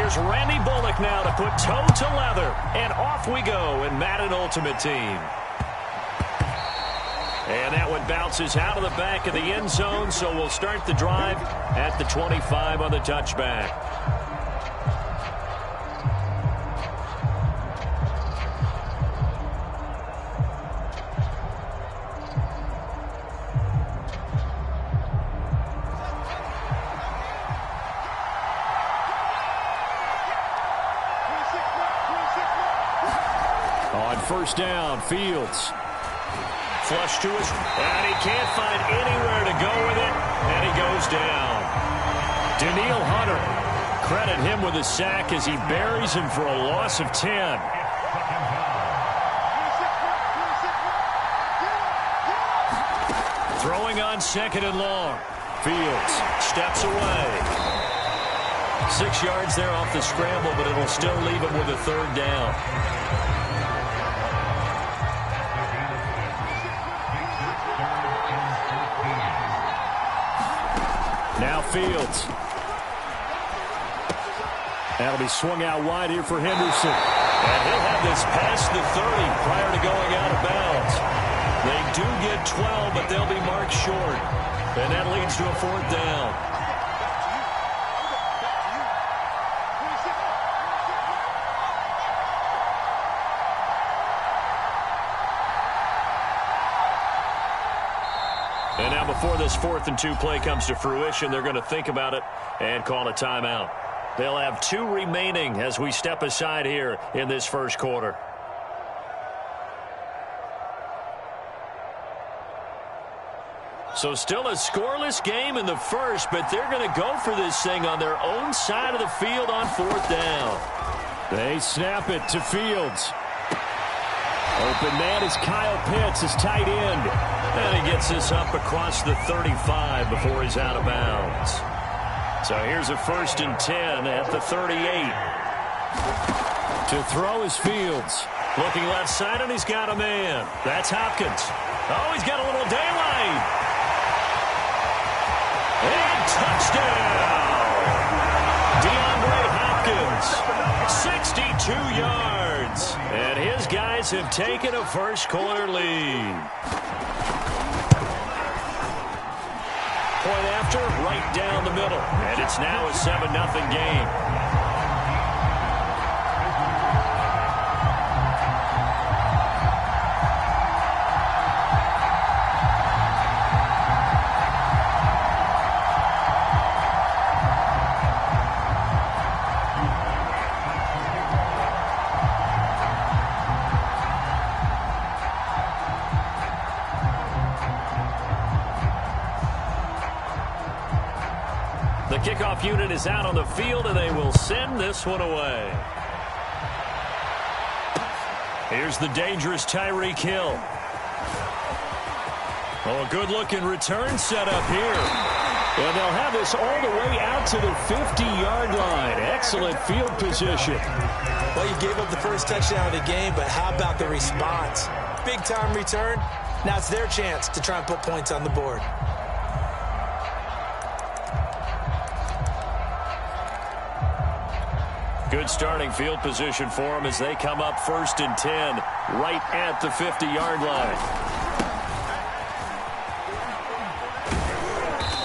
Here's Randy Bullock now to put toe to leather. And off we go in Madden Ultimate Team. And that one bounces out of the back of the end zone, so we'll start the drive at the 25 on the touchback. On first down, Fields. Flush to his, and he can't find anywhere to go with it, and he goes down. Daniil Hunter, credit him with a sack as he buries him for a loss of 10. Throwing on second and long. Fields steps away. 6 yards there off the scramble, but it'll still leave him with a third down. Now Fields. That'll be swung out wide here for Henderson. And he'll have this past the 30 prior to going out of bounds. They do get 12, but they'll be marked short. And that leads to a fourth down. And now before this 4th and 2 play comes to fruition, they're going to think about it and call a timeout. They'll have 2 remaining as we step aside here in this first quarter. So still a scoreless game in the first, but they're going to go for this thing on their own side of the field on 4th down. They snap it to Fields. Open man is Kyle Pitts, his tight end. And he gets this up across the 35 before he's out of bounds. So here's a 1st and 10 at the 38. To throw is Fields. Looking left side, and he's got a man. That's Hopkins. Oh, he's got a little daylight. And touchdown! DeAndre Hopkins, 62 yards. And his guys have taken a first quarter lead. Point after, right down the middle. And it's now a 7-0 game. The kickoff unit is out on the field, and they will send this one away. Here's the dangerous Tyreek Hill. Oh, a good-looking return set up here. And they'll have this all the way out to the 50-yard line. Excellent field position. Well, you gave up the first touchdown of the game, but how about the response? Big-time return. Now it's their chance to try and put points on the board. Good starting field position for them as they come up 1st and 10 right at the 50-yard line.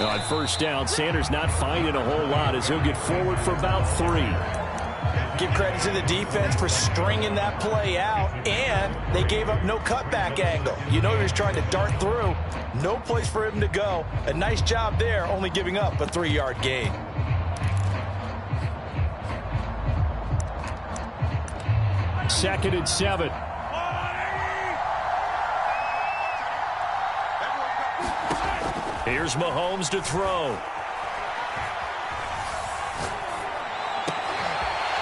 On first down, Sanders not finding a whole lot as he'll get forward for about 3. Give credit to the defense for stringing that play out, and they gave up no cutback angle. You know he was trying to dart through. No place for him to go. A nice job there, only giving up a 3-yard gain. Second and 7. Here's Mahomes to throw.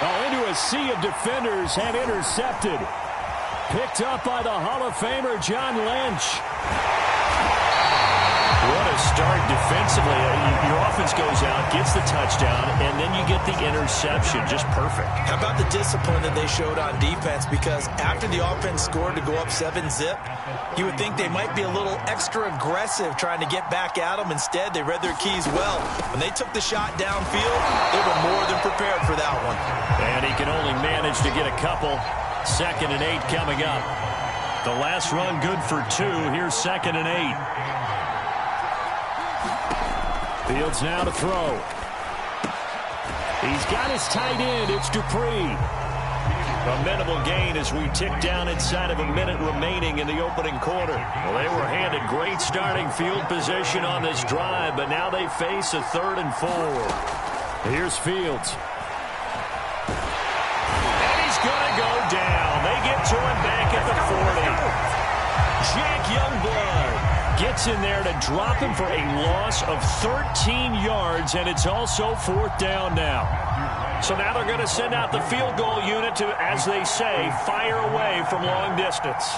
Oh, into a sea of defenders and intercepted. Picked up by the Hall of Famer John Lynch. What a start defensively. Your offense goes out, gets the touchdown, and then you get the interception. Just perfect. How about the discipline that they showed on defense? Because after the offense scored to go up 7-zip, you would think they might be a little extra aggressive trying to get back at them. Instead, they read their keys well. When they took the shot downfield, they were more than prepared for that one. And he can only manage to get a couple. 2nd and 8 coming up. The last run good for 2. Here's 2nd and 8. Fields now to throw. He's got his tight end. It's Dupree. A minimal gain as we tick down inside of a minute remaining in the opening quarter. Well, they were handed great starting field position on this drive, but now they face a 3rd and 4. Here's Fields. And he's going to go down. They get to him back at the 40. Jack Youngblood gets in there to drop him for a loss of 13 yards, and it's also 4th down now. So now they're going to send out the field goal unit to, as they say, fire away from long distance.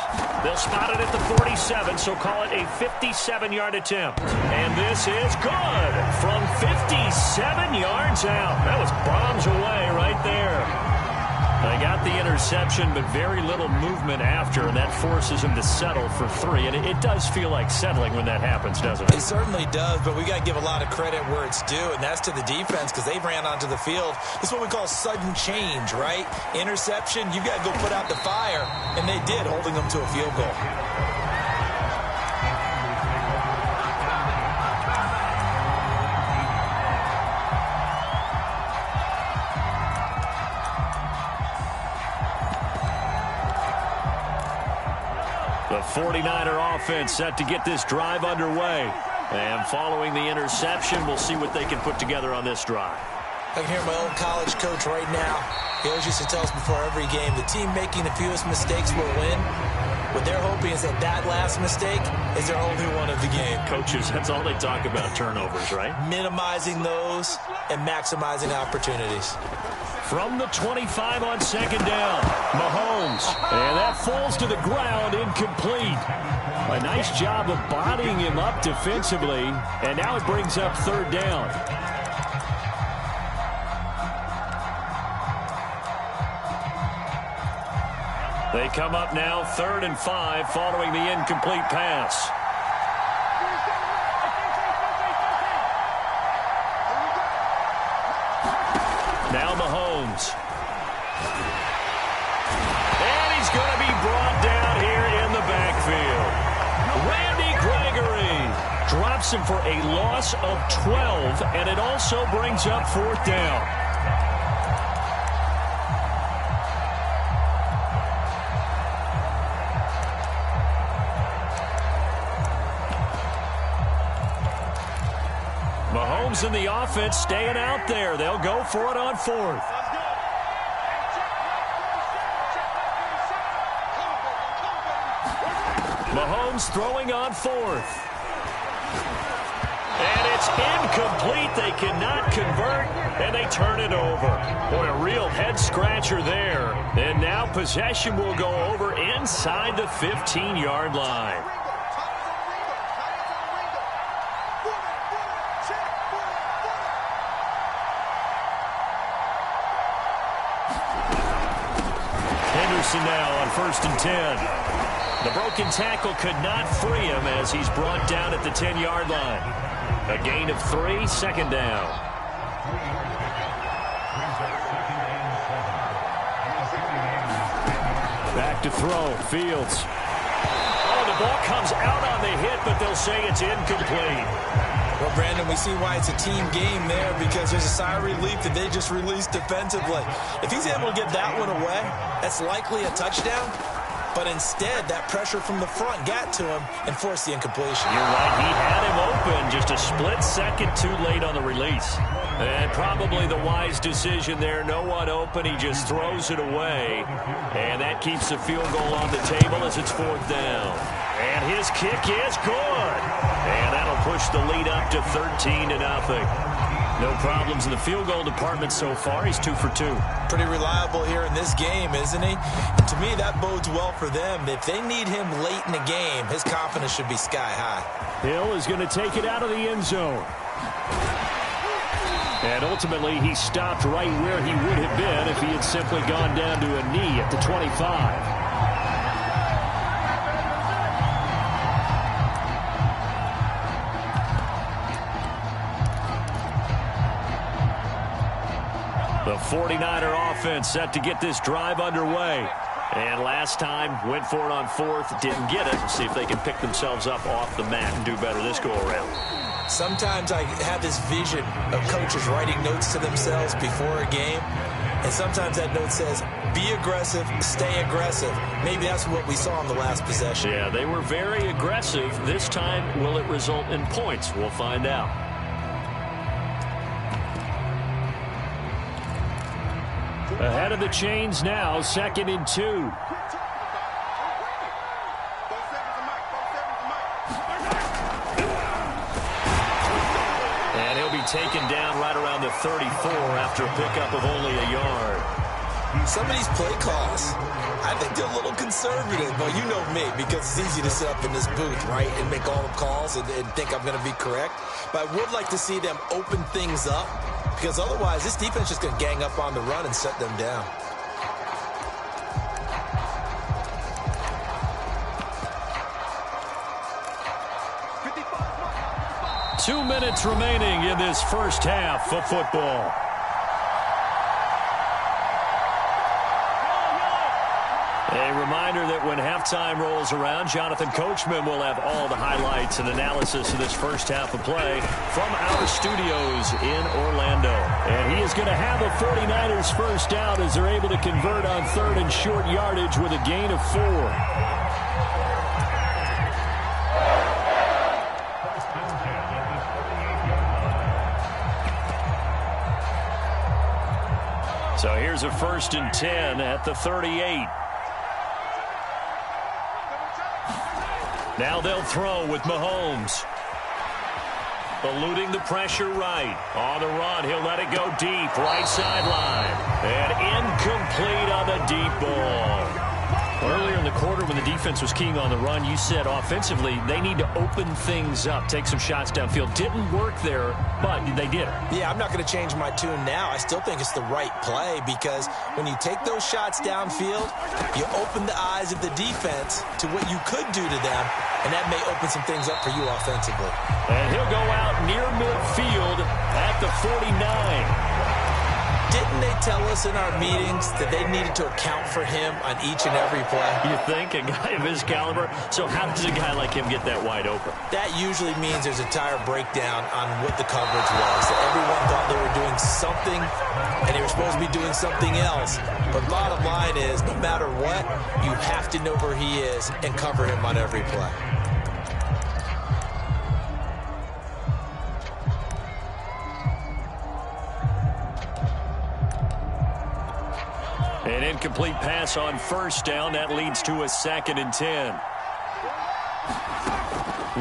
They'll spot it at the 47, so call it a 57-yard attempt. And this is good from 57 yards out. That was bombs away right there. They got the interception, but very little movement after, and that forces him to settle for 3. And it does feel like settling when that happens, doesn't it? It certainly does, but we got to give a lot of credit where it's due, and that's to the defense because they ran onto the field. This is what we call sudden change, right? Interception, you got to go put out the fire, and they did, holding them to a field goal. The 49er offense set to get this drive underway. And following the interception, we'll see what they can put together on this drive. I can hear my old college coach right now. He always used to tell us before every game, the team making the fewest mistakes will win. What they're hoping is that that last mistake is their only one of the game. Coaches, that's all they talk about, turnovers, right? Minimizing those and maximizing opportunities. From the 25 on 2nd down, Mahomes. And that falls to the ground, incomplete. A nice job of bodying him up defensively, and now it brings up 3rd down. They come up now 3rd and 5 following the incomplete pass. Now Mahomes. And he's going to be brought down here in the backfield. Randy Gregory drops him for a loss of 12, and it also brings up 4th down. Mahomes and the offense staying out there. They'll go for it on 4th. Mahomes throwing on 4th. And it's incomplete. They cannot convert, and they turn it over. What a real head-scratcher there. And now possession will go over inside the 15-yard line. Now on 1st and 10. The broken tackle could not free him as he's brought down at the 10-yard line. A gain of 3, 2nd down. Back to throw, Fields. Oh, the ball comes out on the hit, but they'll say it's incomplete. Well, Brandon, we see why it's a team game there because there's a sigh of relief that they just released defensively. If he's able to get that one away, that's likely a touchdown. But instead, that pressure from the front got to him and forced the incompletion. You're right. He had him open, just a split second too late on the release. And probably the wise decision there. No one open. He just throws it away. And that keeps the field goal on the table as it's 4th down. And his kick is good. And that'll push the lead up to 13-0. No problems in the field goal department so far. He's 2 for 2. Pretty reliable here in this game, isn't he? And to me, that bodes well for them. If they need him late in the game, his confidence should be sky high. Hill is going to take it out of the end zone. And ultimately, he stopped right where he would have been if he had simply gone down to a knee at the 25. The 49er offense set to get this drive underway. And last time, went for it on fourth, didn't get it. See if they can pick themselves up off the mat and do better this go-around. Sometimes I have this vision of coaches writing notes to themselves before a game. And sometimes that note says, be aggressive, stay aggressive. Maybe that's what we saw in the last possession. Yeah, they were very aggressive. This time, will it result in points? We'll find out. Ahead of the chains now, 2nd and 2. And he'll be taken down right around the 34 after a pickup of only a yard. Some of these play calls, I think they're a little conservative. But you know me, because it's easy to sit up in this booth, right, and make all the calls and think I'm going to be correct. But I would like to see them open things up, because otherwise this defense is going to gang up on the run and shut them down. Two minutes remaining in this first half of football. A reminder that when halftime rolls around, Jonathan Coachman will have all the highlights and analysis of this first half of play from our studios in Orlando. And he is going to have a 49ers first down as they're able to convert on 3rd and short yardage with a gain of 4. So here's a 1st and 10 at the 38. Now they'll throw with Mahomes. Eluding the pressure right. On the run, he'll let it go deep. Right sideline. And incomplete on the deep ball. Earlier in the quarter when the defense was keying on the run, you said offensively they need to open things up, take some shots downfield. Didn't work there, but they did it. Yeah, I'm not going to change my tune now. I still think it's the right play, because when you take those shots downfield, you open the eyes of the defense to what you could do to them, and that may open some things up for you offensively. And he'll go out near midfield at the 49. Didn't they tell us in our meetings that they needed to account for him on each and every play? You think? A guy of his caliber? So how does a guy like him get that wide open? That usually means there's a tire breakdown on what the coverage was. That everyone thought they were doing something, and they were supposed to be doing something else. But bottom line is, no matter what, you have to know where he is and cover him on every play. An incomplete pass on first down. That leads to a 2nd and 10.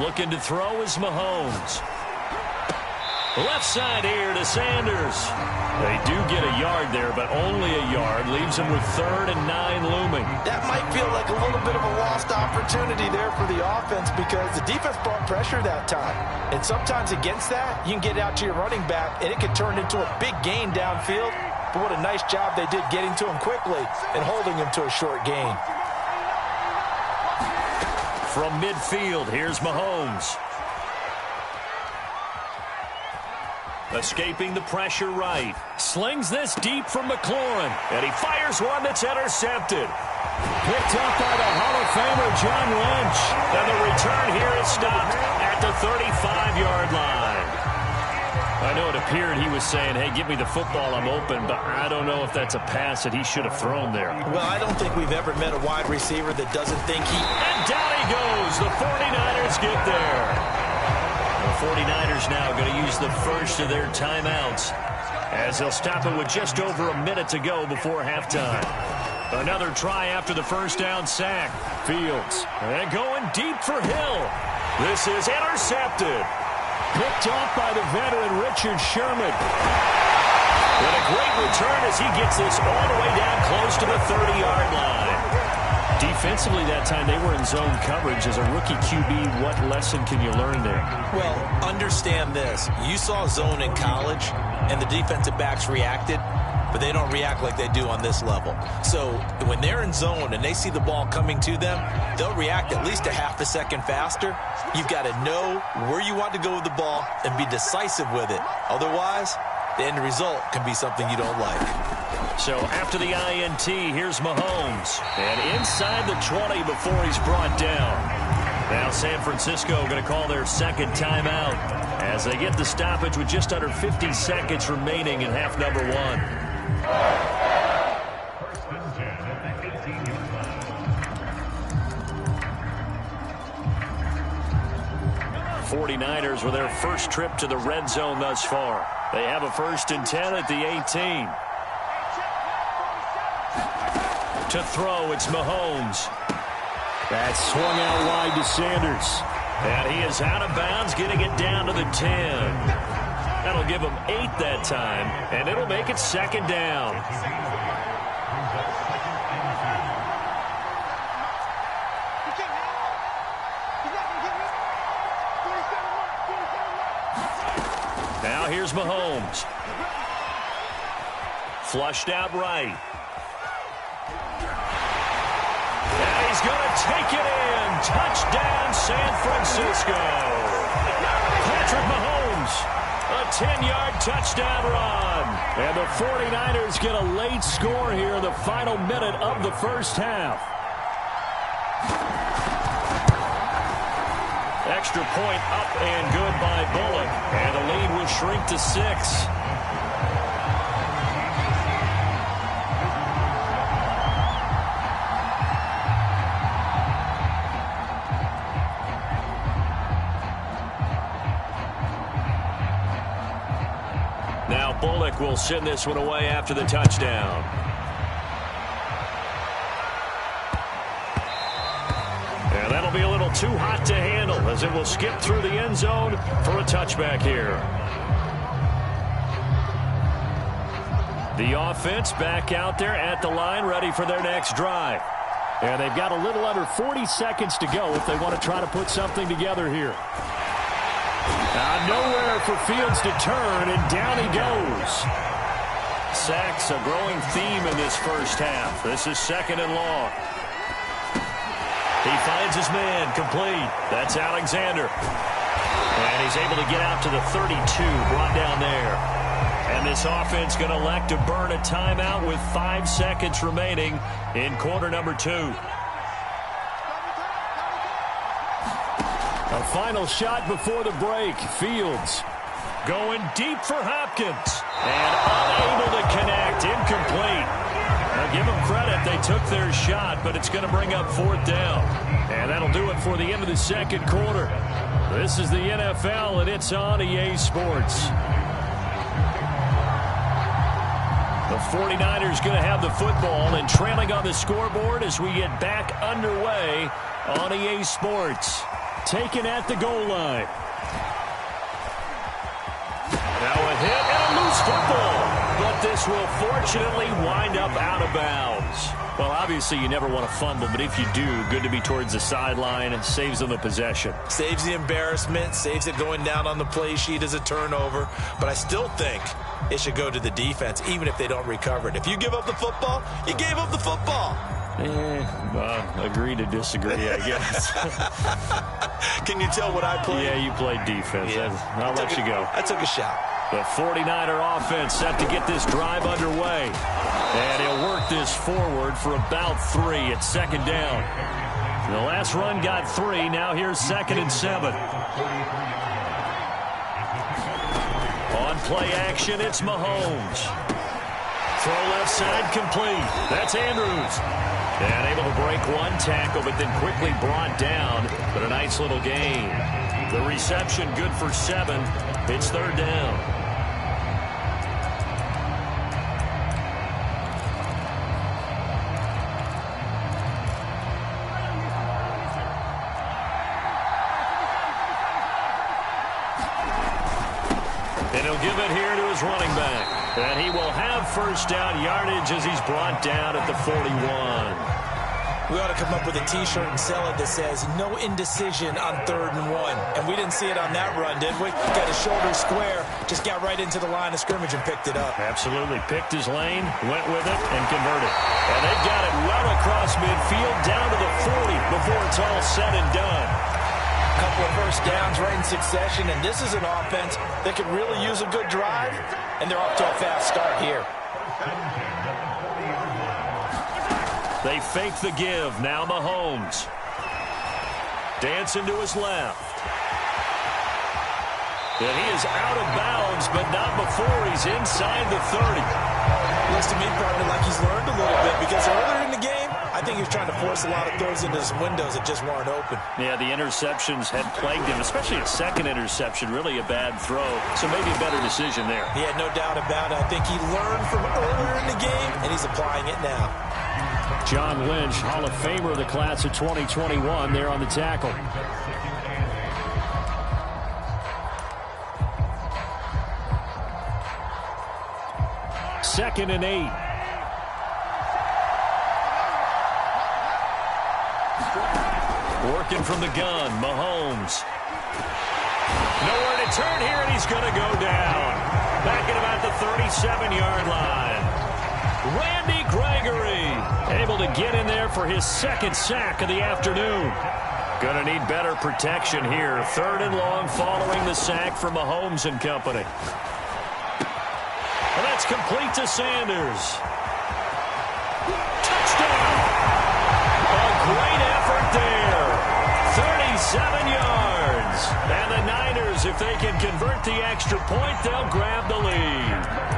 Looking to throw is Mahomes. Left side here to Sanders. They do get a yard there, but only a yard. Leaves them with 3rd and 9 looming. That might feel like a little bit of a lost opportunity there for the offense, because the defense brought pressure that time. And sometimes against that, you can get out to your running back, and it can turn into a big gain downfield. But what a nice job they did getting to him quickly and holding him to a short gain. From midfield, here's Mahomes. Escaping the pressure right. Slings this deep from McLaurin. And he fires one that's intercepted. Picked up by the Hall of Famer John Lynch. And the return here is stopped at the 35-yard line. I know it appeared he was saying, hey, give me the football, I'm open, but I don't know if that's a pass that he should have thrown there. Well, I don't think we've ever met a wide receiver that doesn't think he... And down he goes. The 49ers get there. The 49ers now going to use the first of their timeouts, as they'll stop it with just over a minute to go before halftime. Another try after the first down sack. Fields. And going deep for Hill. This is intercepted. Picked off by the veteran Richard Sherman. But a great return as he gets this all the way down close to the 30-yard line. Defensively that time, they were in zone coverage. As a rookie QB, what lesson can you learn there? Well, understand this. You saw zone in college, and the defensive backs reacted, but they don't react like they do on this level. So when they're in zone and they see the ball coming to them, they'll react at least a half a second faster. You've got to know where you want to go with the ball and be decisive with it. Otherwise, the end result can be something you don't like. So after the INT, here's Mahomes. And inside the 20 before he's brought down. Now San Francisco going to call their second timeout as they get the stoppage with just under 50 seconds remaining in half number 1. 49ers with their first trip to the red zone thus far. They have a 1st and 10 at the 18. To throw, it's Mahomes. That's swung out wide to Sanders. And he is out of bounds, getting it down to the 10. That'll give him 8 that time, and it'll make it 2nd down. Now here's Mahomes. Flushed out right. And he's going to take it in. Touchdown, San Francisco. Patrick Mahomes, a 10-yard touchdown run. And the 49ers get a late score here in the final minute of the first half. Extra point up and good by Bullock. And the lead will shrink to 6. Now Bullock will send this one away after the touchdown. And that'll be a little too hot to handle as it will skip through the end zone for a touchback here. The offense back out there at the line, ready for their next drive. And they've got a little under 40 seconds to go if they want to try to put something together here. Nowhere for Fields to turn, and down he goes. Sacks a growing theme in this first half. This is 2nd and long. He finds his man, complete. That's Alexander. And he's able to get out to the 32, brought down there. And this offense going to elect to burn a timeout with 5 seconds remaining in quarter number 2. A final shot before the break. Fields going deep for Hopkins. And unable to connect. Incomplete. Now give them credit. They took their shot, but it's going to bring up 4th down. And that'll do it for the end of the second quarter. This is the NFL, and it's on EA Sports. The 49ers going to have the football and trailing on the scoreboard as we get back underway on EA Sports. Taken at the goal line. Now a hit and a loose football. But this will fortunately wind up out of bounds. Well, obviously you never want to fumble, but if you do, good to be towards the sideline. It saves them the possession. Saves the embarrassment, saves it going down on the play sheet as a turnover. But I still think it should go to the defense, even if they don't recover it. If you give up the football, you gave up the football. Agree to disagree, I guess. Can you tell what I played? Yeah, you played defense. Yeah. I'll let you go. I took a shot. The 49er offense set to get this drive underway. And he'll work this forward for about 3 at 2nd down. The last run got 3. Now here's 2nd and 7. On play action, it's Mahomes. Throw left side complete. That's Andrews. And able to break one tackle, but then quickly brought down. But a nice little gain. The reception good for 7. It's 3rd down. And he'll give it here to his running back. And he will have first down yardage as he's brought down at the 41. We ought to come up with a T-shirt and sell it that says, no indecision on 3rd and 1. And we didn't see it on that run, did we? Got his shoulder square, just got right into the line of scrimmage and picked it up. Absolutely. Picked his lane, went with it, and converted. And they've got it well across midfield down to the 40 before it's all said and done. Couple of first downs right in succession, and this is an offense that could really use a good drive, and they're off to a fast start here. They fake the give. Now Mahomes. Dancing to his left. And he is out of bounds, but not before he's inside the 30. Looks to me, partner, like he's learned a little bit, because earlier in the game, I think he was trying to force a lot of throws into some windows that just weren't open. Yeah, the interceptions had plagued him, especially a second interception, really a bad throw. So maybe a better decision there. Yeah, no doubt about it. I think he learned from earlier in the game, and he's applying it now. John Lynch, Hall of Famer of the class of 2021, there on the tackle. Second and 8. Working from the gun, Mahomes. Nowhere to turn here, and he's going to go down. Back at about the 37-yard line. Randy Gregory able to get in there for his second sack of the afternoon. Going to need better protection here. 3rd and long following the sack from Mahomes and company. And that's complete to Sanders. Touchdown! A great effort there. 37 yards. And the Niners, if they can convert the extra point, they'll grab the lead.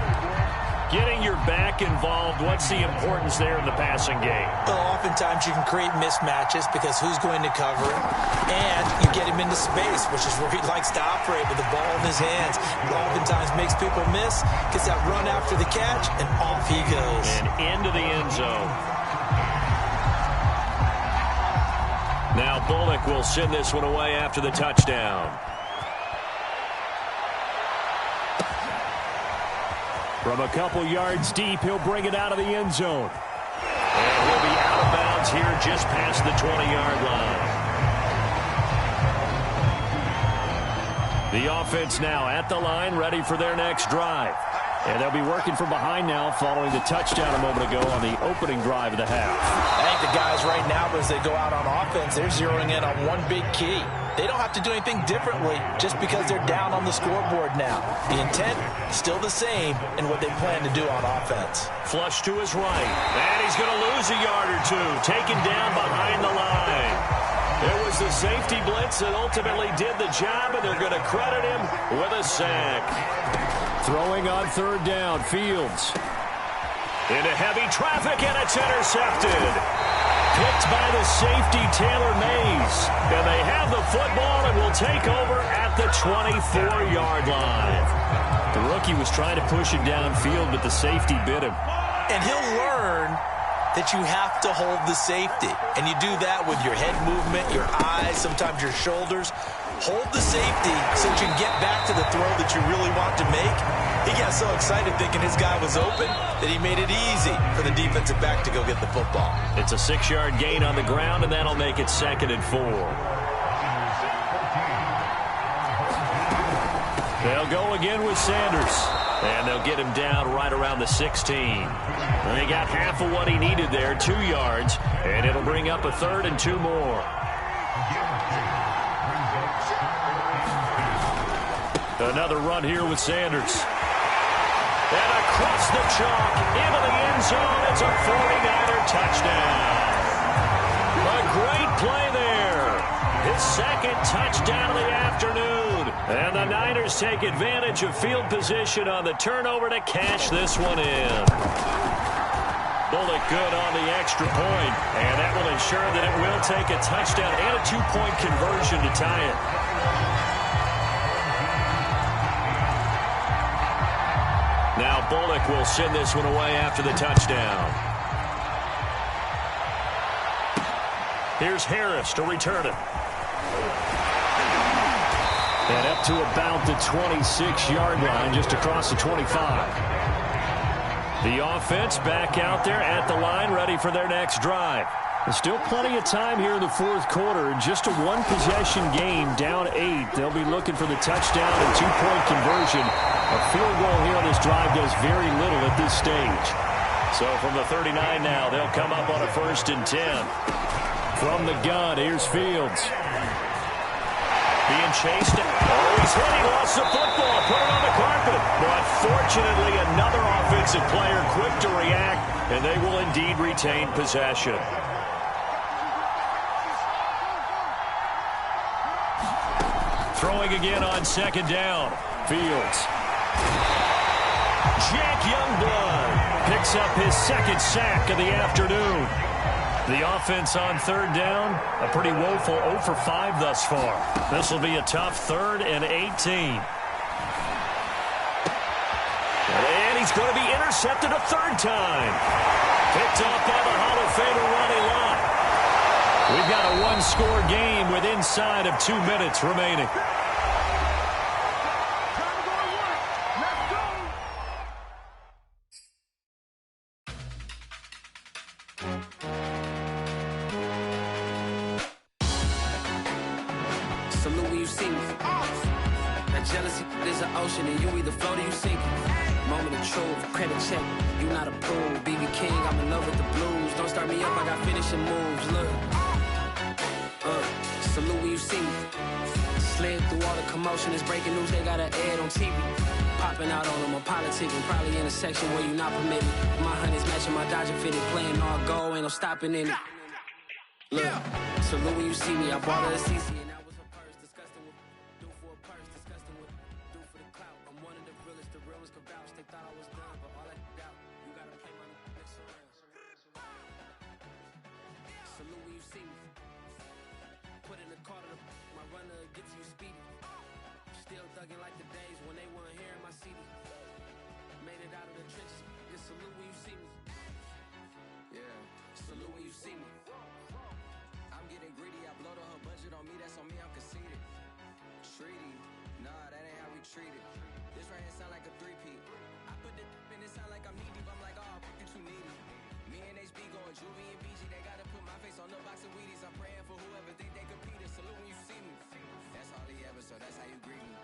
Getting your back involved, what's the importance there in the passing game? Well, oftentimes you can create mismatches because who's going to cover it? And you get him into space, which is where he likes to operate with the ball in his hands. It oftentimes makes people miss, gets that run after the catch, and off he goes. And into the end zone. Now Bullock will send this one away after the touchdown. From a couple yards deep, he'll bring it out of the end zone. And he'll be out of bounds here just past the 20-yard line. The offense now at the line, ready for their next drive. And they'll be working from behind now following the touchdown a moment ago on the opening drive of the half. I think the guys right now, as they go out on offense, they're zeroing in on one big key. They don't have to do anything differently just because they're down on the scoreboard now. The intent, still the same in what they plan to do on offense. Flush to his right. And he's going to lose a yard or two. Taken down behind the line. It was the safety blitz that ultimately did the job, and they're going to credit him with a sack. Throwing on 3rd down, Fields. Into heavy traffic, and it's intercepted. Picked by the safety, Taylor Mays. And they have the football and will take over at the 24-yard line. The rookie was trying to push it downfield, but the safety bit him. And he'll learn that you have to hold the safety. And you do that with your head movement, your eyes, sometimes your shoulders. Hold the safety so that you can get back to the throw that you really want to make. He got so excited thinking his guy was open that he made it easy for the defensive back to go get the football. It's a 6-yard gain on the ground, and that'll make it 2nd and 4. They'll go again with Sanders. And they'll get him down right around the 16. And they got half of what he needed there, 2 yards. And it'll bring up a 3rd and 2 more. Another run here with Sanders. And across the chalk, into the end zone. It's a 49er touchdown. A great play there. His 2nd touchdown of the afternoon. And the Niners take advantage of field position on the turnover to cash this one in. Bullock good on the extra point. And that will ensure that it will take a touchdown and a 2-point conversion to tie it. Now Bullock will send this one away after the touchdown. Here's Harris to return it. And up to about the 26-yard line, just across the 25. The offense back out there at the line, ready for their next drive. There's still plenty of time here in the fourth quarter. Just a one-possession game, down 8. They'll be looking for the touchdown and two-point conversion. A field goal here on this drive does very little at this stage. So from the 39 now, they'll come up on a 1st and 10. From the gun, here's Fields. Being chased. Oh, he's hit. He lost the football. Put it on the carpet. But fortunately, another offensive player quick to react, and they will indeed retain possession. Throwing again on 2nd down. Fields. Jack Youngblood picks up his 2nd sack of the afternoon. The offense on 3rd down, a pretty woeful 0 for 5 thus far. This will be a tough 3rd and 18. And he's going to be intercepted a 3rd time. Picked off by the Hall of Famer Ronnie Lott. We've got a one-score game with inside of 2 minutes remaining. Salute when you see me. That jealousy is an ocean, and you either float or you sink. Moment of truth, credit check, you not approved. BB King, I'm in love with the blues. Don't start me up, I got finishing moves. Look, salute when you see me. Slid through all the commotion, it's breaking news, they got an ad on TV. Popping out on them, I'm politicking, probably in a section where you not permitted. My honey's matching my Dodger fitted, playing all go, ain't no stopping in it. Look, salute when you see me, I bought her a CC and that was her purse, disgusting with, do for a purse, disgusting with, do for the clout. I'm one of the realest can vouch, they thought I was done, but all I doubt, you gotta play my next around. Salute when you see me, put in the car to my runner gets you speedy. Still thugging like the days when they weren't hearing my CD. Made it out of the trenches, just salute when you see me. Yeah, salute when you see me. I'm getting greedy, I blow to her budget on me, that's on me, I'm conceited. Treaty, nah, that ain't how we treat it. This right here sound like a 3-peat. I put the in it sound like I'm knee deep, I'm like, oh, you too needy. Me and HB going Juvie and BG, they gotta put my face on the box of Wheaties. I'm praying for whoever think they competed. Salute when you see me. That's all he ever, so that's how you greet me.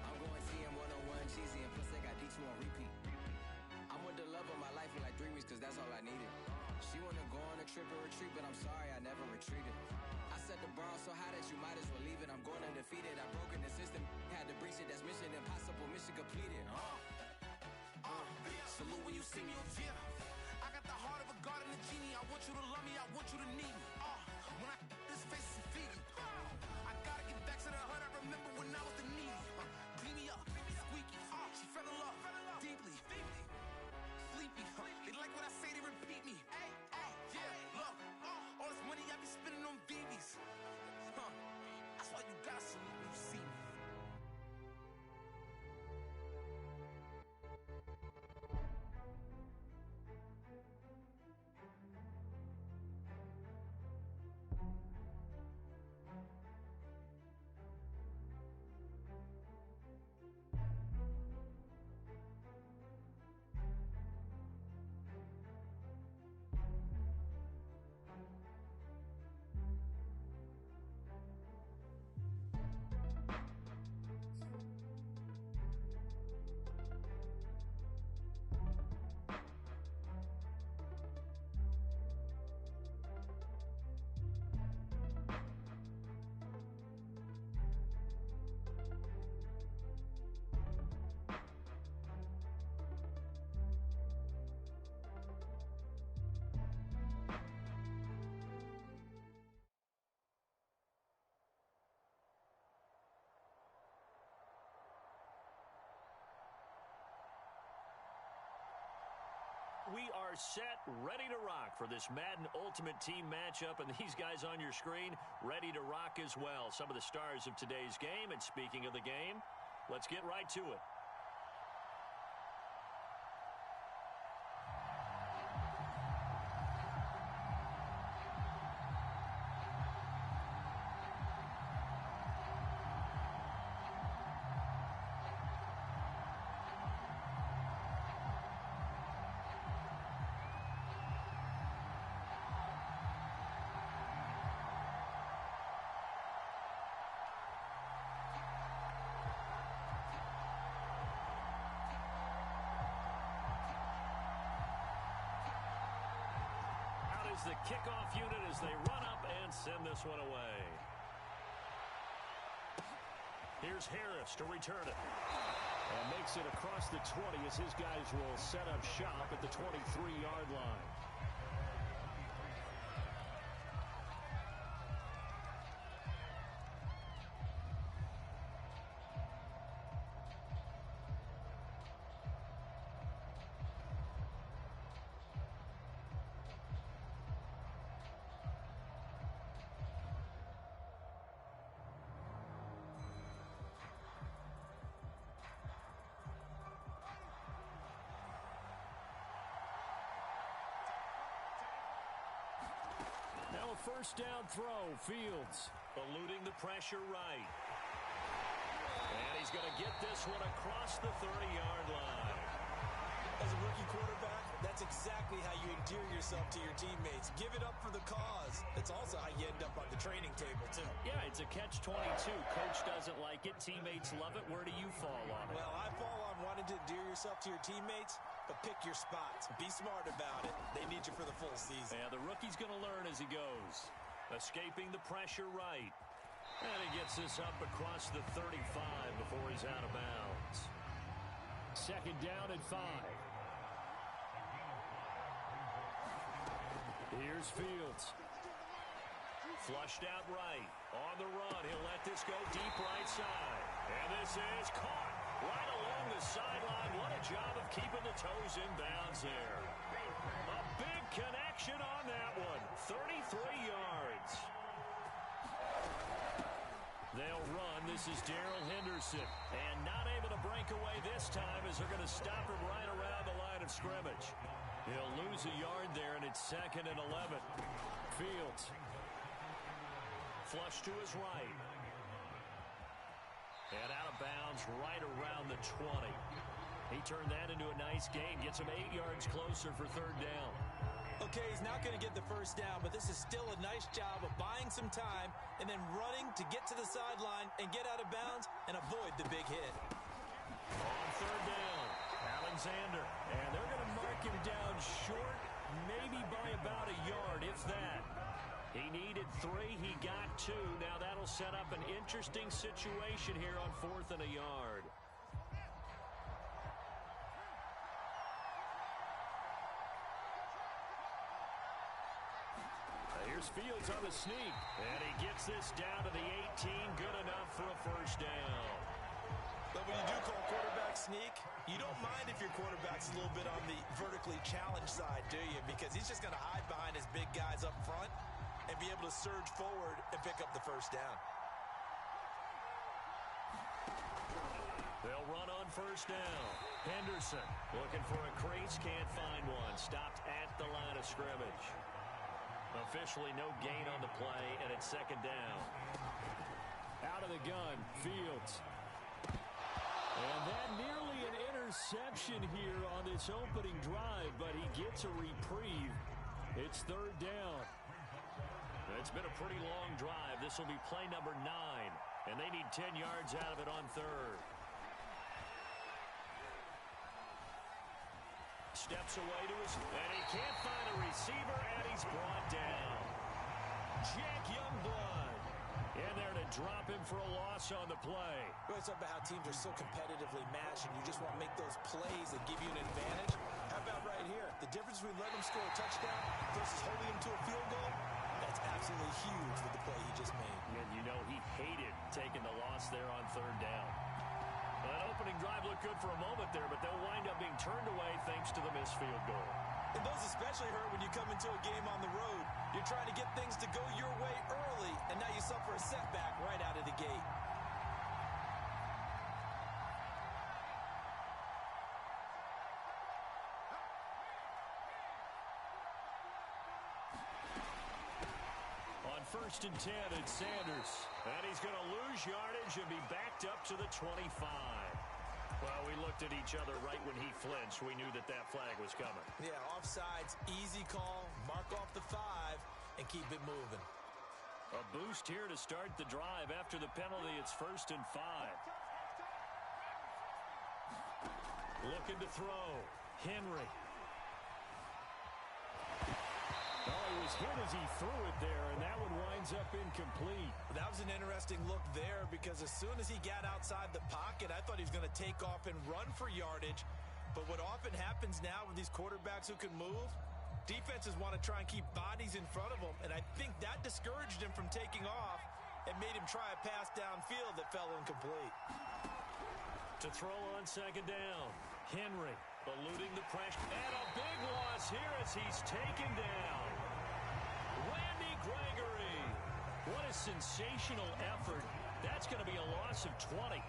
I'm going TM 101 cheesy, and plus they got D2 on repeat. I'm with the love of my life for like 3 weeks, cause that's all I needed. She wanna go on a trip and retreat, but I'm sorry, I never retreated. I set the bar so high that you might as well leave it. I'm going undefeated, I've broken the system, had to breach it, that's mission impossible, mission completed. Salute when you see me. I got the heart of a god and a genie. I want you to love me, I want you to need me. When I this face is feeding. I gotta get back to the hood, I remember when I was the needy. Clean me up, squeaky. She fell in love, deeply. Sleepy, they like what I say, they repeat me. Yeah, look, all this money I be spending on BBs. That's why you gotta salute when you see me. We are set, ready to rock for this Madden Ultimate Team matchup, and these guys on your screen ready to rock as well. Some of the stars of today's game, and speaking of the game, let's get right to it. is the kickoff unit as they run up and send this one away. Here's Harris to return it. And makes it across the 20 as his guys will set up shop at the 23-yard line. Now a first down throw. Fields eluding the pressure right. And he's going to get this one across the 30-yard line. As a rookie quarterback, that's exactly how you endear yourself to your teammates. Give it up for the cause. It's also how you end up on the training table, too. Yeah, it's a catch-22. Coach doesn't like it. Teammates love it. Where do you fall on it? Well, I fall on wanting to endear yourself to your teammates, but pick your spots. Be smart about it. They need you for the full season. Yeah, the rookie's going to learn as he goes. Escaping the pressure right. And he gets this up across the 35 before he's out of bounds. Second down at 5. Here's Fields. Flushed out right. On the run. He'll let this go deep right side. And this is caught right along the sideline. What a job of keeping the toes in bounds there. A big connection on that one. 33 yards. They'll run. This is Darrell Henderson. And not able to break away this time as they're going to stop him right around the line of scrimmage. He'll lose a yard there, and it's 2nd and 11. Fields. Flush to his right. And out of bounds right around the 20. He turned that into a nice gain. Gets him 8 yards closer for third down. Okay, he's not going to get the first down, but this is still a nice job of buying some time and then running to get to the sideline and get out of bounds and avoid the big hit. On third down, Alexander. And they're going to mark him down short, maybe by about a yard, if that. He needed 3. He got 2. Now that'll set up an interesting situation here on 4th and a yard. Here's Fields on the sneak. And he gets this down to the 18. Good enough for a first down. But when you do call quarterback sneak, you don't mind if your quarterback's a little bit on the vertically challenged side, do you? Because he's just going to hide behind his big guys up front and be able to surge forward and pick up the first down. They'll run on first down. Henderson looking for a crease, can't find one. Stopped at the line of scrimmage. Officially no gain on the play, and it's 2nd down. Out of the gun, Fields. And that nearly an interception here on this opening drive, but he gets a reprieve. It's 3rd down. It's been a pretty long drive. This will be play number 9, and they need 10 yards out of it on 3rd. Steps away to his, and he can't find a receiver, and he's brought down. Jack Youngblood in there to drop him for a loss on the play. We always talk about how teams are so competitively matched, and you just want to make those plays that give you an advantage. How about right here? The difference between letting him score a touchdown versus holding him to a field goal, that's absolutely huge with the play he just made. And you know he hated taking the loss there on 3rd down. Well, that opening drive looked good for a moment there, but they'll wind up being turned away thanks to the missed field goal. And those especially hurt when you come into a game on the road. You're trying to get things to go your way early, and now you suffer a setback right out of the gate. On 1st and 10, it's Sanders. And he's going to lose yardage and be backed up to the 25. Well, we looked at each other right when he flinched. We knew that that flag was coming. Yeah, offsides, easy call, mark off the 5, and keep it moving. A boost here to start the drive. After the penalty, it's 1st and 5. Looking to throw. Henry. Oh, he was hit as he threw it there, and that one winds up incomplete. That was an interesting look there because as soon as he got outside the pocket, I thought he was going to take off and run for yardage. But what often happens now with these quarterbacks who can move, defenses want to try and keep bodies in front of them, and I think that discouraged him from taking off and made him try a pass downfield that fell incomplete. To throw on second down, Henry eluding the pressure. And a big loss here as he's taken down. Randy Gregory. What a sensational effort. That's going to be a loss of 20.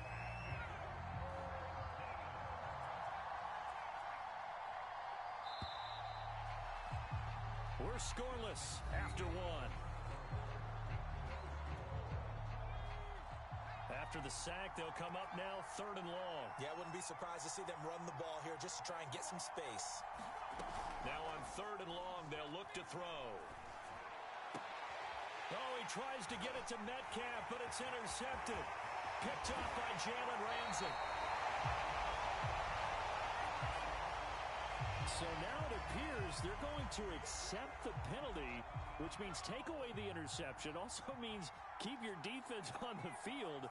We're scoreless after one. After the sack, they'll come up now 3rd and long. Yeah, I wouldn't be surprised to see them run the ball here just to try and get some space. Now on 3rd and long, they'll look to throw. Oh, he tries to get it to Metcalf, but it's intercepted. Picked off by Jalen Ramsey. So now it appears they're going to accept the penalty, which means take away the interception. Also means keep your defense on the field.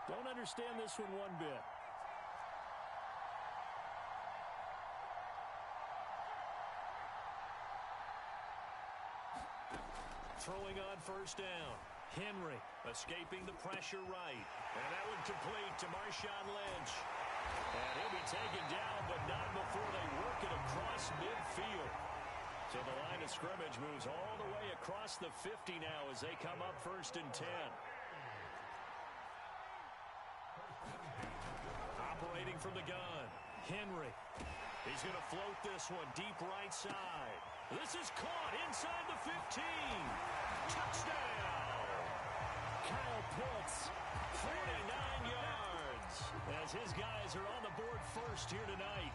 Don't understand this one bit. Throwing on 1st down. Henry escaping the pressure right. And that one complete to Marshawn Lynch. And he'll be taken down, but not before they work it across midfield. So the line of scrimmage moves all the way across the 50 now as they come up 1st and 10. Operating from the gun, Henry. He's going to float this one deep right side. This is caught inside the 15. Touchdown! Kyle Pitts, 49 yards, as his guys are on the board first here tonight.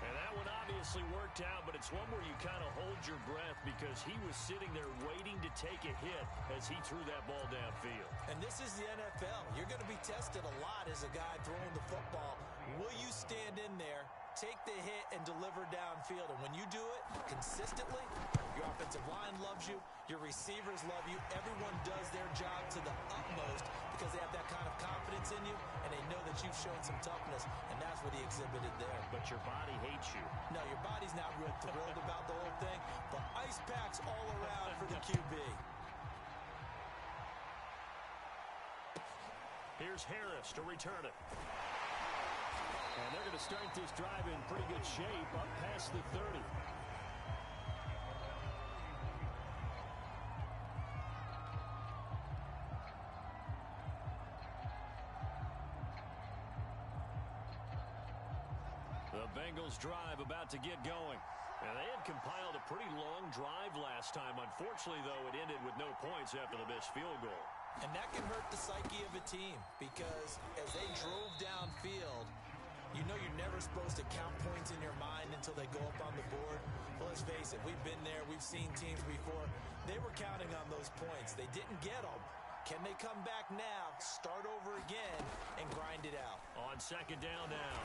And that one obviously worked out, but it's one where you kind of hold your breath because he was sitting there waiting to take a hit as he threw that ball downfield. And this is the NFL. You're going to be tested a lot as a guy throwing the football. Will you stand in there, take the hit, and deliver downfield? And when you do it consistently, your offensive line loves you, your receivers love you, everyone does their job to the utmost because they have that kind of confidence in you, and they know that you've shown some toughness, and that's what he exhibited there. But your body hates you. No, your body's not real thrilled about the whole thing, but ice packs all around for the QB. Here's Harris to return it. And they're going to start this drive in pretty good shape up past the 30. The Bengals drive about to get going. And they had compiled a pretty long drive last time. Unfortunately, though, it ended with no points after the missed field goal. And that can hurt the psyche of a team because as they drove downfield, you know you're never supposed to count points in your mind until they go up on the board. Well, let's face it, we've been there. We've seen teams before. They were counting on those points. They didn't get them. Can they come back now, start over again, and grind it out? On 2nd down now,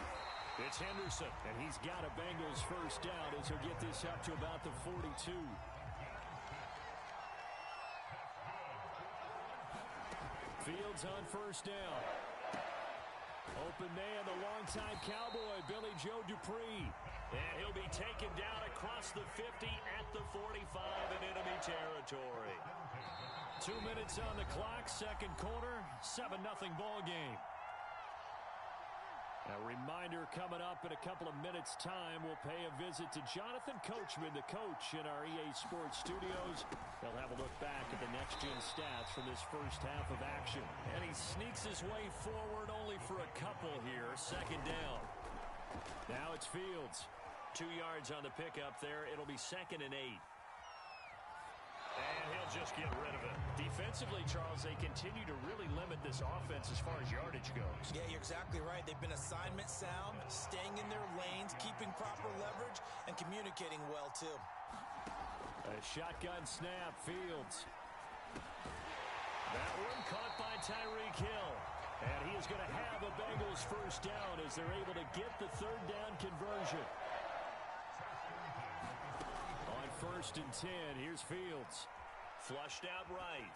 it's Henderson, and he's got a Bengals 1st down as he'll get this up to about the 42. Fields on 1st down. Open man, the longtime Cowboy, Billy Joe Dupree. And he'll be taken down across the 50 at the 45 in enemy territory. 2 minutes on the clock, 2nd quarter, 7-0 ball game. A reminder coming up in a couple of minutes' time, we'll pay a visit to Jonathan Coachman, the coach in our EA Sports studios. He'll have a look back at the next-gen stats from this first half of action. And he sneaks his way forward only for a couple here, 2nd down. Now it's Fields. 2 yards on the pickup there. It'll be 2nd and 8. And he'll just get rid of it. Defensively, Charles, they continue to really limit this offense as far as yardage goes. Yeah, you're exactly right. They've been assignment sound, staying in their lanes, keeping proper leverage, and communicating well, too. A shotgun snap, Fields. That one caught by Tyreek Hill. And he is going to have a Bengals 1st down as they're able to get the 3rd down conversion. On 1st and 10. Here's Fields. Flushed out right.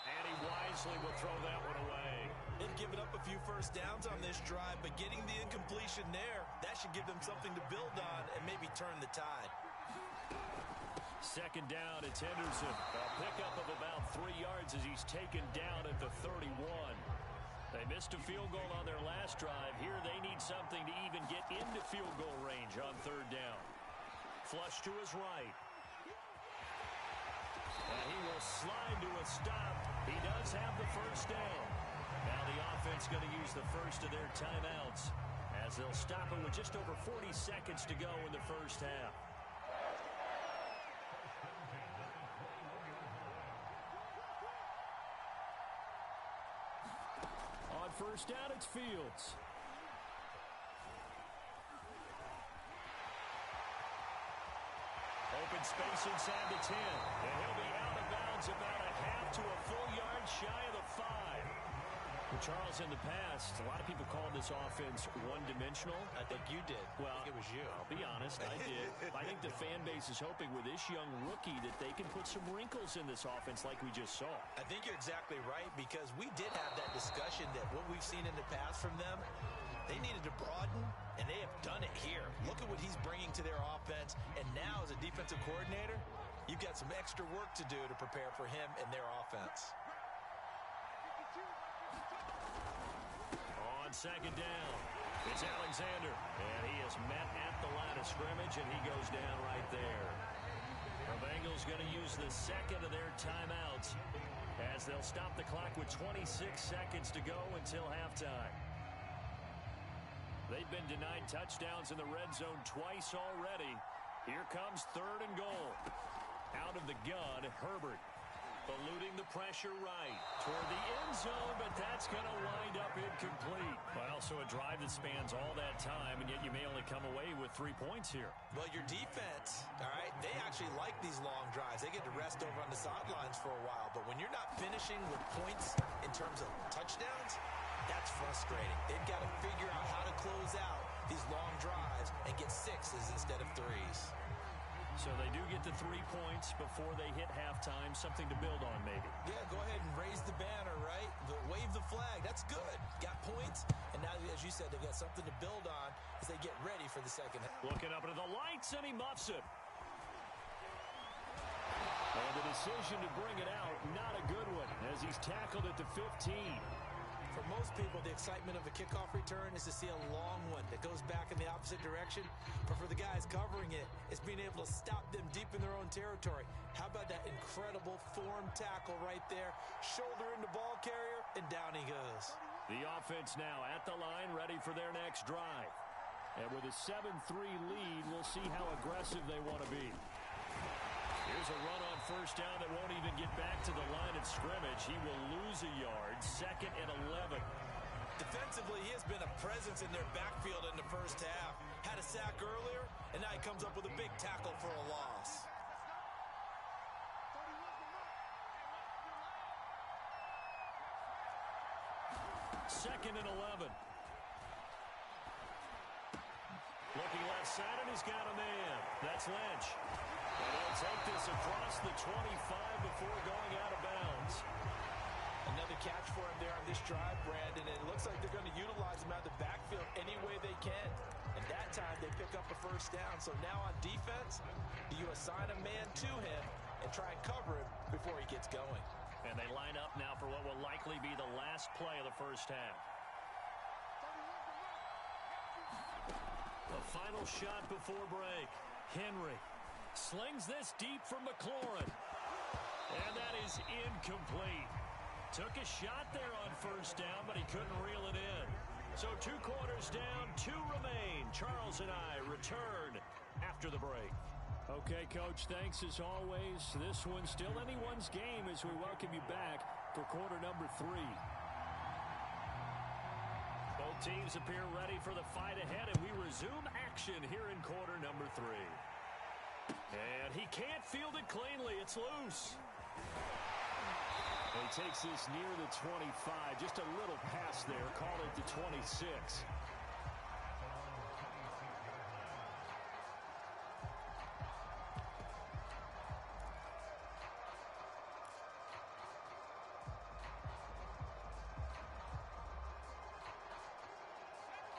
And he wisely will throw that one away. They've given up a few first downs on this drive, but getting the incompletion there, that should give them something to build on and maybe turn the tide. 2nd down, it's Henderson. A pickup of about 3 yards as he's taken down at the 31. They missed a field goal on their last drive. Here they need something to even get into field goal range on 3rd down. Flush to his right. And he will slide to a stop. He does have the 1st down. Now the offense going to use the first of their timeouts as they'll stop it with just over 40 seconds to go in the 1st half. On 1st down, it's Fields. Open space inside the 10. And he'll be out of bounds about a half to a full yard shy of the 5. Well, Charles, in the past, a lot of people called this offense one-dimensional. I think you did. Well, I think it was you. I'll be honest, I did. I think the fan base is hoping with this young rookie that they can put some wrinkles in this offense like we just saw. I think you're exactly right, because we did have that discussion that what we've seen in the past from them, they needed to broaden, and they have done it here. Look at what he's bringing to their offense, and now as a defensive coordinator, you've got some extra work to do to prepare for him and their offense. On 2nd down, it's Alexander, and he is met at the line of scrimmage, and he goes down right there. The Bengals going to use the 2nd of their timeouts as they'll stop the clock with 26 seconds to go until halftime. They've been denied touchdowns in the red zone twice already. Here comes 3rd and goal. Out of the gun, Herbert. Eluding the pressure right toward the end zone, but that's going to wind up incomplete. Well, so a drive that spans all that time, and yet you may only come away with 3 points here. Well, your defense, all right, they actually like these long drives. They get to rest over on the sidelines for a while, but when you're not finishing with points in terms of touchdowns, that's frustrating. They've got to figure out how to close out these long drives and get 6s instead of 3s. So they do get the 3 points before they hit halftime, something to build on maybe. Yeah, go ahead and raise the banner, right? Wave the flag. That's good. Got points, and now, as you said, they've got something to build on as they get ready for the 2nd half. Looking up into the lights, and he muffs it. And the decision to bring it out, not a good one, as he's tackled at the 15. For most people, the excitement of a kickoff return is to see a long one that goes back in the opposite direction. But for the guys covering it, it's being able to stop them deep in their own territory. How about that incredible form tackle right there? Shoulder into ball carrier, and down he goes. The offense now at the line, ready for their next drive. And with a 7-3 lead, we'll see how aggressive they want to be. Here's a run on 1st down that won't even get back to the line of scrimmage. He will lose a yard. 2nd and 11. Defensively, he has been a presence in their backfield in the 1st half. Had a sack earlier, and now he comes up with a big tackle for a loss. Second and 11. Looking left side, and he's got a man. That's Lynch. And he'll take this across the 25 before going out of bounds. Another catch for him there on this drive, Brandon. And it looks like they're going to utilize him out of the backfield any way they can. And that time, they pick up a 1st down. So now on defense, do you assign a man to him and try and cover him before he gets going? And they line up now for what will likely be the last play of the 1st half. The final shot before break. Henry slings this deep from McLaurin. And that is incomplete. Took a shot there on 1st down, but he couldn't reel it in. So 2 quarters down, 2 remain. Charles and I return after the break. Okay, Coach, thanks as always. This one's still anyone's game as we welcome you back for quarter number 3. Both teams appear ready for the fight ahead, and we resume action here in quarter number 3. And he can't field it cleanly. It's loose. He takes this near the 25. Just a little pass there. Call it the 26.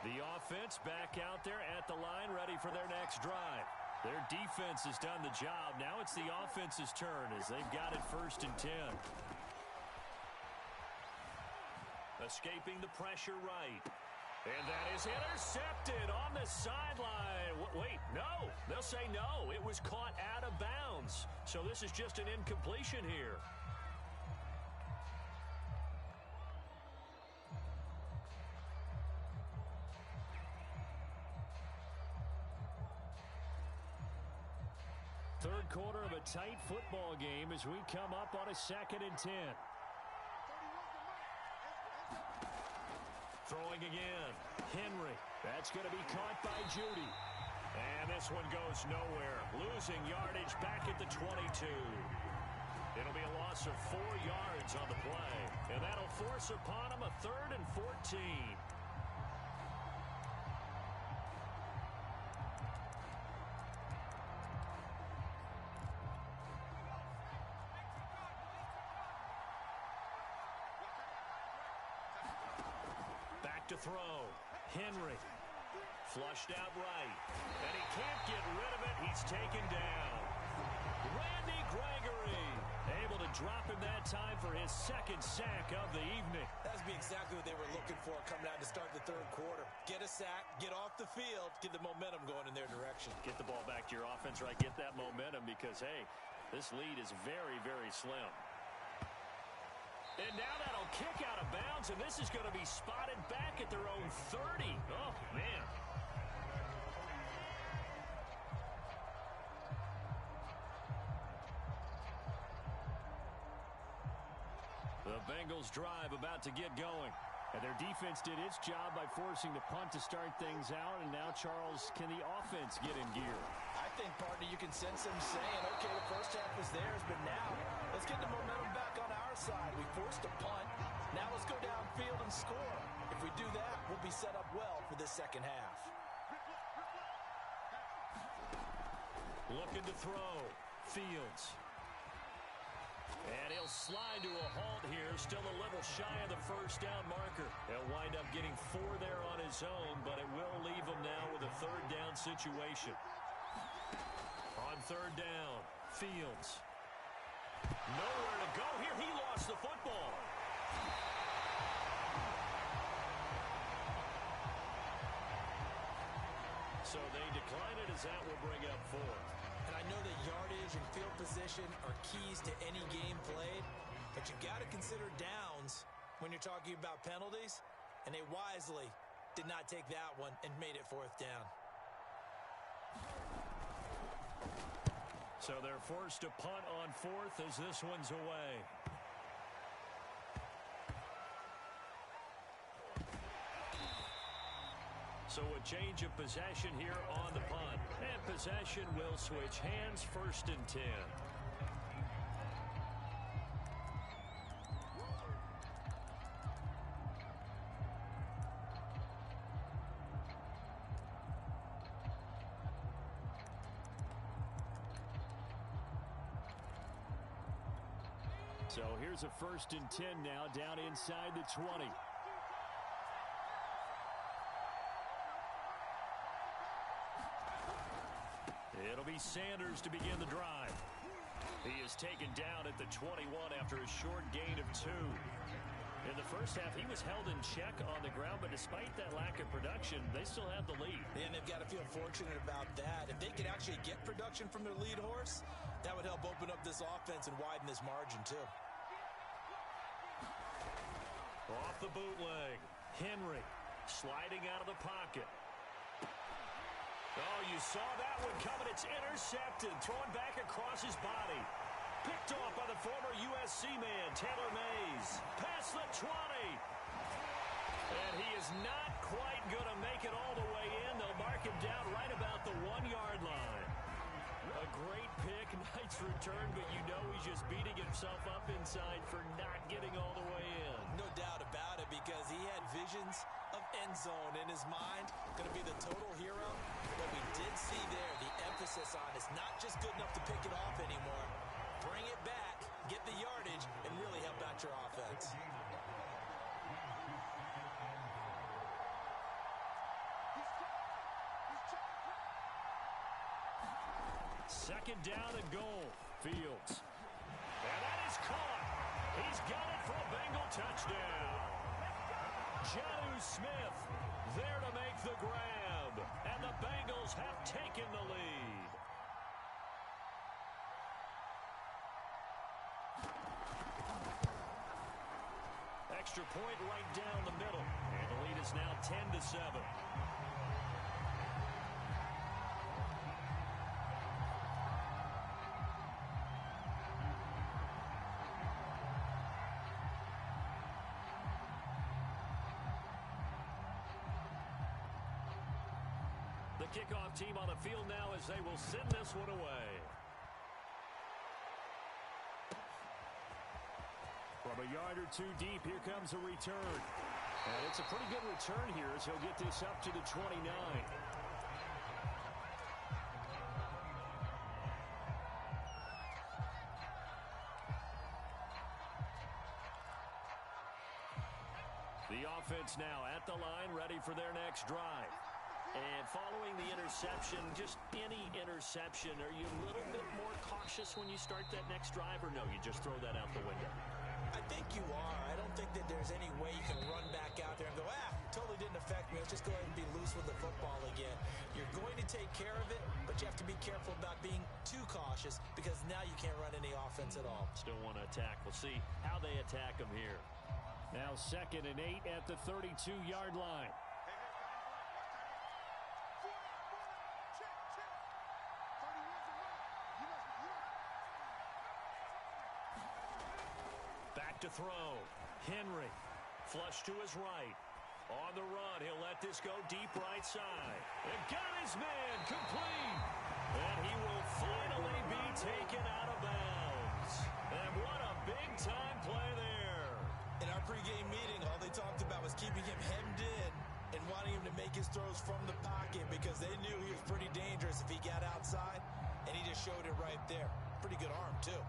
The offense back out there at the line, ready for their next drive. Their defense has done the job. Now it's the offense's turn as they've got it 1st and 10. Escaping the pressure right. And that is intercepted on the sideline. Wait, no. They'll say no. It was caught out of bounds. So this is just an incompletion here. Third quarter of a tight football game as we come up on a 2nd and 10. Throwing again. Henry. That's going to be caught by Judy. And this one goes nowhere. Losing yardage back at the 22. It'll be a loss of 4 yards on the play. And that'll force upon him a 3rd and 14. To throw. Henry. Flushed out right. And he can't get rid of it. He's taken down. Randy Gregory able to drop him that time for his 2nd sack of the evening. That's exactly what they were looking for coming out to start the 3rd quarter. Get a sack, get off the field, get the momentum going in their direction. Get the ball back to your offense, right? Get that momentum because, hey, this lead is very, very slim. And now that'll kick out of bounds, and this is going to be spotted back at their own 30. Oh, man. The Bengals drive about to get going. And their defense did its job by forcing the punt to start things out. And now, Charles, can the offense get in gear? I think, partner, you can sense them saying, okay, the first half was theirs, but now let's get the momentum back on our side. We forced a punt. Now let's go downfield and score. If we do that, we'll be set up well for this 2nd half. Looking to throw. Fields. And he'll slide to a halt here. Still a little shy of the 1st down marker. He'll wind up getting 4 there on his own, but it will leave him now with a 3rd down situation. On 3rd down, Fields. Nowhere to go here. He lost the football. So they decline it as that will bring up 4th. And I know that yardage and field position are keys to any game played, but you've got to consider downs when you're talking about penalties, and they wisely did not take that one and made it 4th down. So they're forced to punt on 4th as this one's away. So a change of possession here on the punt. And possession will switch hands, 1st and 10. So here's a 1st and 10 now down inside the 20. It'll be Sanders to begin the drive. He is taken down at the 21 after a short gain of 2. In the first half, he was held in check on the ground, but despite that lack of production, they still have the lead. And they've got to feel fortunate about that. If they could actually get production from their lead horse, that would help open up this offense and widen this margin too. Off the bootleg, Henry sliding out of the pocket. Oh, you saw that one coming. It's intercepted. Thrown back across his body. Picked off by the former USC man, Taylor Mays. Past the 20. And he is not quite going to make it all the way in. They'll mark him down right about the 1-yard line. A great pick, nice return, but you know he's just beating himself up inside for not getting all the way in. No doubt about it, because he had visions of end zone in his mind. Going to be the total hero. But we did see there the emphasis on it's not just good enough to pick it off anymore. Bring it back, get the yardage, and really help out your offense. Second down and goal. Fields. And that is caught. He's got it for a Bengal touchdown. Jonnu Smith there to make the grab. And the Bengals have taken the lead. Extra point right down the middle. And the lead is now 10-7. The kickoff team on the field now as they will send this one away. From a yard or two deep, here comes a return. And it's a pretty good return here as he'll get this up to the 29. The offense now at the line, ready for their next drive. And following the interception, just any interception, are you a little bit more cautious when you start that next drive, or no, you just throw that out the window? I think you are. I don't think that there's any way you can run back out there and go, totally didn't affect me. Let's just go ahead and be loose with the football again. You're going to take care of it, but you have to be careful about being too cautious because now you can't run any offense at all. Still want to attack. We'll see how they attack them here. Now 2nd and 8 at the 32-yard line. Back to throw. Henry. Flush to his right. On the run, he'll let this go deep right side. And got his man complete. And he will finally be taken out of bounds. And what a big-time play there. In our pregame meeting, all they talked about was keeping him hemmed in and wanting him to make his throws from the pocket because they knew he was pretty dangerous if he got outside, and he just showed it right there. Pretty good arm, too.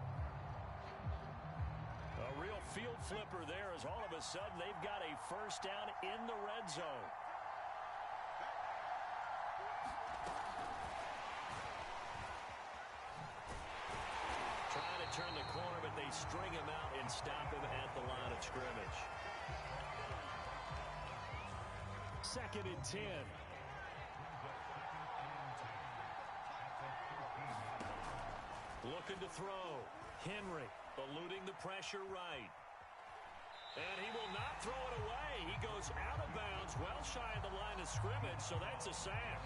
A real field flipper there as all of a sudden they've got a first down in the red zone. Trying to turn the corner, but they string him out and stop him at the line of scrimmage. 2nd and 10. Looking to throw. Henry eluding the pressure right. And he will not throw it away. He goes out of bounds, well shy of the line of scrimmage, so that's a sack.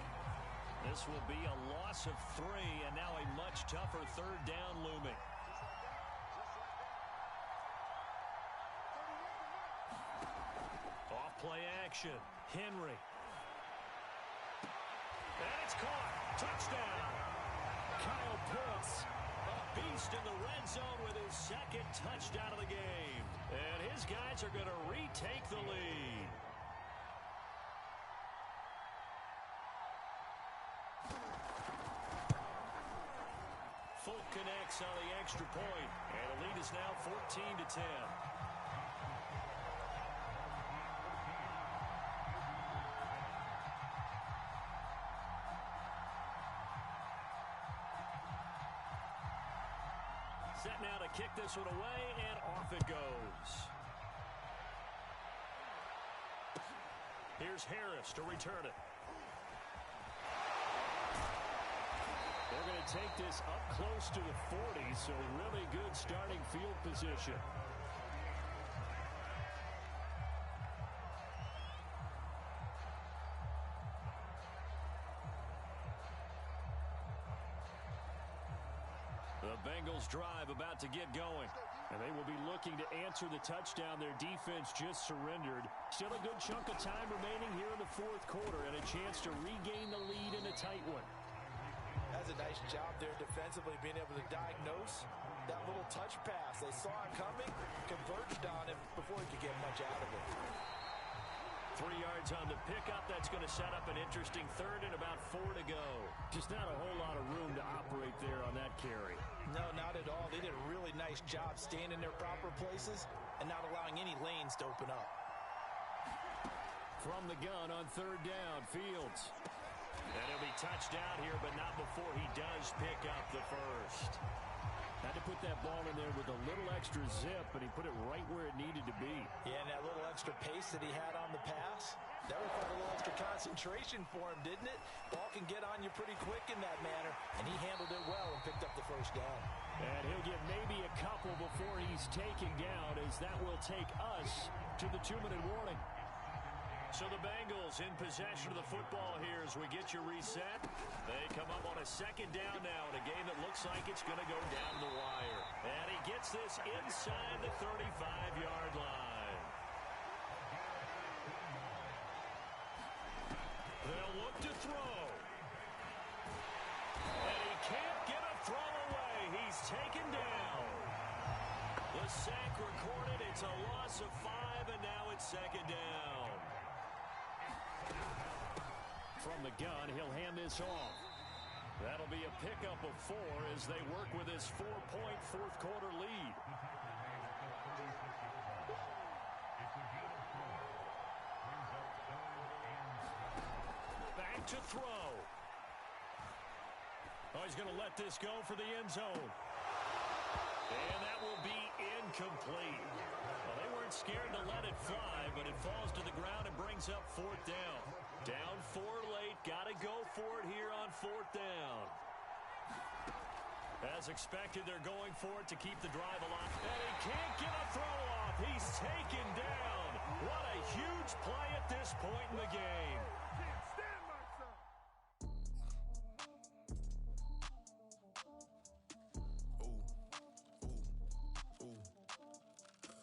This will be a loss of 3, and now a much tougher 3rd down looming. Off play action. Henry. And it's caught. Touchdown. Kyle Pitts, a beast in the red zone with his 2nd touchdown of the game. And his guys are going to retake the lead. Folk connects on the extra point, and the lead is now 14-10. Set now to kick this one away, and off it goes. Here's Harris to return it. They're going to take this up close to the 40, so really good starting field position. The Bengals drive about to get going. And they will be looking to answer the touchdown their defense just surrendered. Still a good chunk of time remaining here in the 4th quarter and a chance to regain the lead in a tight one. That's a nice job there defensively, being able to diagnose that little touch pass. They saw it coming, converged on him before he could get much out of it. 3 yards on the pickup. That's going to set up an interesting 3rd and about 4 to go. Just not a whole lot of room to operate there on that carry. No, not at all. They did a really nice job staying in their proper places and not allowing any lanes to open up. From the gun on 3rd down, Fields. And he'll be touched down here, but not before he does pick up the first. Had to put that ball in there with a little extra zip, and he put it right where it needed to be. Yeah, and that little extra pace that he had on the pass, that required a little extra concentration for him, didn't it? Ball can get on you pretty quick in that manner, and he handled it well and picked up the first down. And he'll get maybe a couple before he's taken down, as that will take us to the 2-minute warning. So the Bengals in possession of the football here as we get you reset. They come up on a second down now in a game that looks like it's going to go down the wire. And he gets this inside the 35-yard line. They'll look to throw. And he can't get a throw away. He's taken down. The sack recorded. It's a loss of 5, and now it's second down. From the gun, he'll hand this off. That'll be a pickup of 4 as they work with this 4-point fourth-quarter lead. Back to throw. Oh, he's going to let this go for the end zone. And that will be incomplete. Well, they weren't scared to let it fly, but it falls to the ground and brings up 4th down. Down 4 late. Got to go for it here on 4th down. As expected, they're going for it to keep the drive alive. And he can't get a throw off. He's taken down. What a huge play at this point in the game.